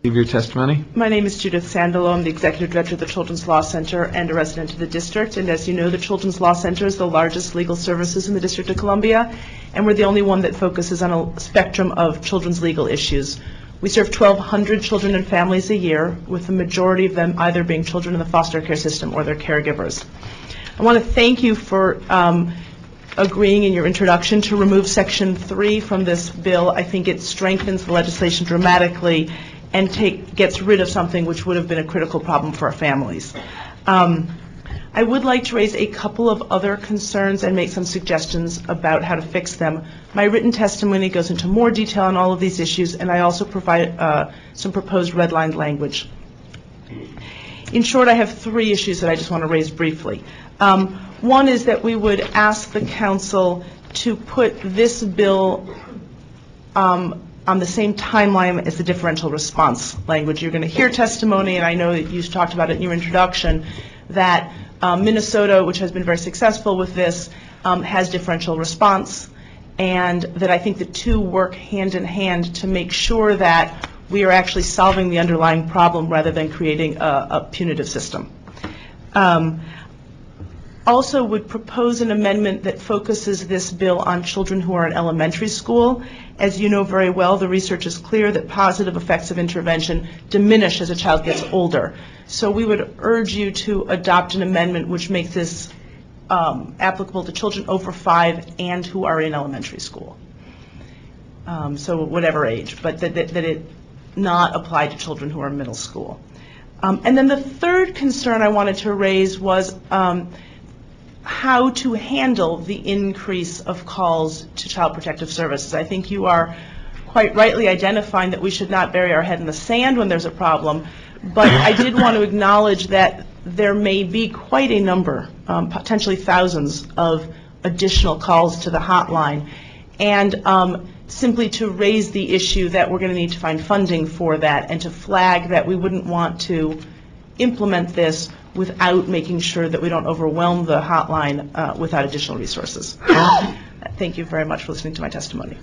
Give your testimony. My name is Judith Sandalow. I'm the Executive Director of the Children's Law Center and a resident of the district. And as you know, the Children's Law Center is the largest legal services in the District of Columbia, and we're the only one that focuses on a spectrum of children's legal issues. We serve 1,200 children and families a year, with the majority of them either being children in the foster care system or their caregivers. I want to thank you for agreeing in your introduction to remove Section 3 from this bill. I think it strengthens the legislation dramatically and gets rid of something which would have been a critical problem for our families. I would like to raise a couple of other concerns and make some suggestions about how to fix them. My written testimony goes into more detail on all of these issues, and I also provide some proposed redlined language. In short, I have three issues that I just want to raise briefly. One is that we would ask the council to put this bill on the same timeline as the differential response language. You're going to hear testimony, and I know that you talked about it in your introduction, that Minnesota, which has been very successful with this, has differential response, and that I think the two work hand in hand to make sure that we are actually solving the underlying problem rather than creating a punitive system. Also would propose an amendment that focuses this bill on children who are in elementary school. As you know very well, the research is clear that positive effects of intervention diminish as a child gets older. So we would urge you to adopt an amendment which makes this applicable to children over 5 and who are in elementary school. So whatever age, but that it not apply to children who are in middle school. And then the third concern I wanted to raise was how to handle the increase of calls to Child Protective Services. I think you are quite rightly identifying that we should not bury our head in the sand when there's a problem, but I did want to acknowledge that there may be quite a number, potentially thousands, of additional calls to the hotline, and simply to raise the issue that we're going to need to find funding for that, and to flag that we wouldn't want to implement this without making sure that we don't overwhelm the hotline without additional resources. Thank you very much for listening to my testimony.